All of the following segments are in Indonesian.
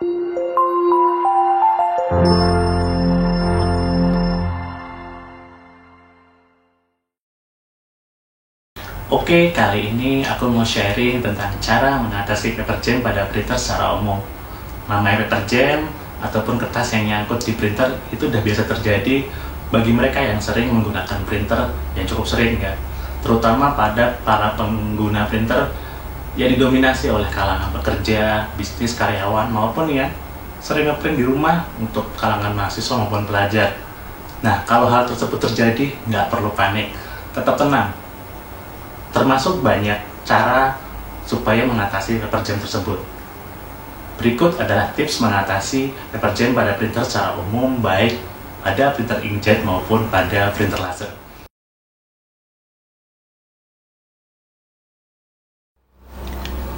Oke, kali ini aku mau sharing tentang cara mengatasi paper jam pada printer secara umum. Namanya paper jam ataupun kertas yang nyangkut di printer itu udah biasa terjadi bagi mereka yang sering menggunakan printer yang cukup sering ya. Terutama pada para pengguna printer yang didominasi oleh kalangan pekerja, bisnis, karyawan maupun yang sering ngeprint di rumah untuk kalangan mahasiswa maupun pelajar. Nah, kalau hal tersebut terjadi, nggak perlu panik, tetap tenang. Termasuk banyak cara supaya mengatasi paper jam tersebut. Berikut adalah tips mengatasi paper jam pada printer secara umum, baik pada printer inkjet maupun pada printer laser.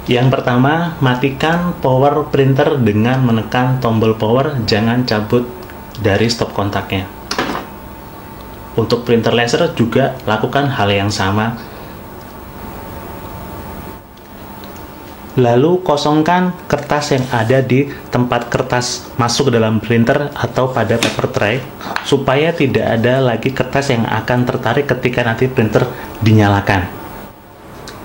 Yang pertama, matikan power printer dengan menekan tombol power, jangan cabut dari stop kontaknya. Untuk printer laser juga lakukan hal yang sama. Lalu kosongkan kertas yang ada di tempat kertas masuk ke dalam printer atau pada paper tray supaya tidak ada lagi kertas yang akan tertarik ketika nanti printer dinyalakan.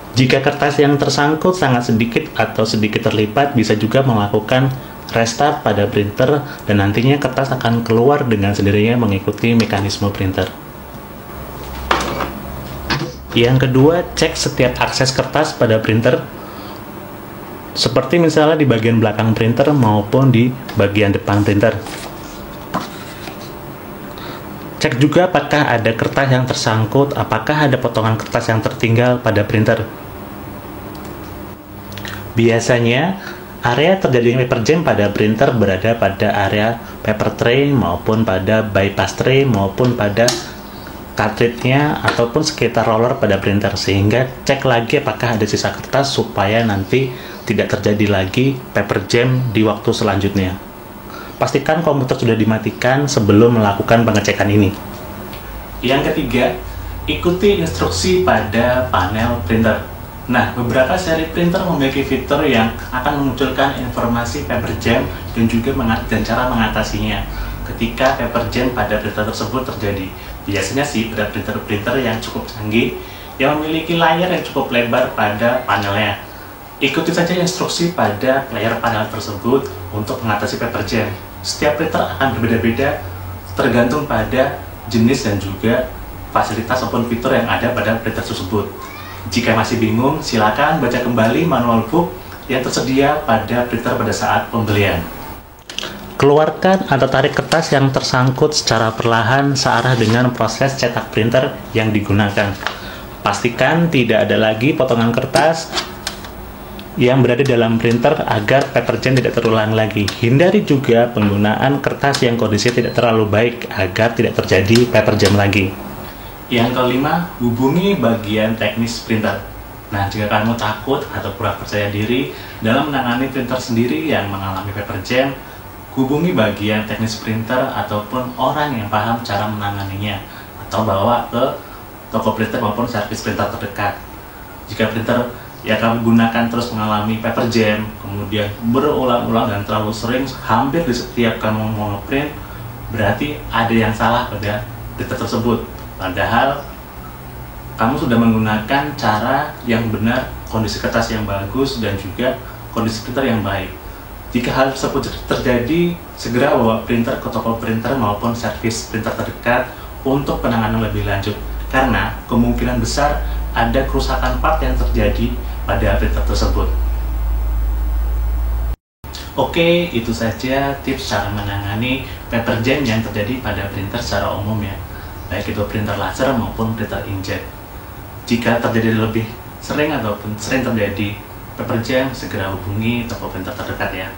Jika kertas yang tersangkut sangat sedikit atau sedikit terlipat, bisa juga melakukan restart pada printer dan nantinya kertas akan keluar dengan sendirinya mengikuti mekanisme printer. Yang kedua, cek setiap akses kertas pada printer, seperti misalnya di bagian belakang printer maupun di bagian depan printer. Cek juga apakah ada kertas yang tersangkut, apakah ada potongan kertas yang tertinggal pada printer. Biasanya, area terjadinya paper jam pada printer berada pada area paper tray maupun pada bypass tray maupun pada cartridge-nya ataupun sekitar roller pada printer, sehingga cek lagi apakah ada sisa kertas supaya nanti tidak terjadi lagi paper jam di waktu selanjutnya. Pastikan komputer sudah dimatikan sebelum melakukan pengecekan ini. Yang ketiga, ikuti instruksi pada panel printer. Nah, beberapa seri printer memiliki fitur yang akan memunculkan informasi paper jam dan juga cara mengatasinya ketika paper jam pada printer tersebut terjadi. Biasanya sih pada printer-printer yang cukup canggih yang memiliki layar yang cukup lebar pada panelnya. Ikuti saja instruksi pada layar panel tersebut untuk mengatasi paper jam. Setiap printer akan berbeda-beda tergantung pada jenis dan juga fasilitas ataupun fitur yang ada pada printer tersebut. Jika masih bingung, silakan baca kembali manual book yang tersedia pada printer pada saat pembelian. Keluarkan atau tarik kertas yang tersangkut secara perlahan searah dengan proses cetak printer yang digunakan. Pastikan tidak ada lagi potongan kertas yang berada dalam printer agar paper jam tidak terulang lagi. Hindari juga penggunaan kertas yang kondisinya tidak terlalu baik agar tidak terjadi paper jam lagi. Yang kelima, hubungi bagian teknis printer. Nah, jika kamu takut atau kurang percaya diri dalam menangani printer sendiri yang mengalami paper jam, hubungi bagian teknis printer ataupun orang yang paham cara menanganinya, atau bawa ke toko printer maupun servis printer terdekat. Jika printer yang kamu gunakan terus mengalami paper jam, kemudian berulang-ulang dan terlalu sering, hampir di setiap kamu mau ngeprint, berarti ada yang salah pada printer tersebut. Padahal kamu sudah menggunakan cara yang benar, kondisi kertas yang bagus, dan juga kondisi printer yang baik. Jika hal tersebut terjadi, segera bawa printer ke toko printer maupun servis printer terdekat untuk penanganan lebih lanjut, karena kemungkinan besar ada kerusakan part yang terjadi pada printer tersebut. Oke, itu saja tips cara menangani paper jam yang terjadi pada printer secara umum ya, baik itu printer laser maupun printer inkjet. Jika terjadi lebih sering ataupun sering terjadi paper jam, segera hubungi toko printer terdekat ya.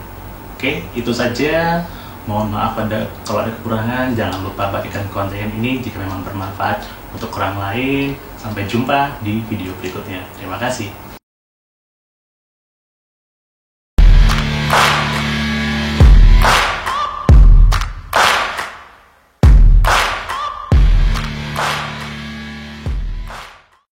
Oke, itu saja. Mohon maaf kalau ada kekurangan. Jangan lupa bagikan konten ini jika memang bermanfaat untuk orang lain. Sampai jumpa di video berikutnya. Terima kasih.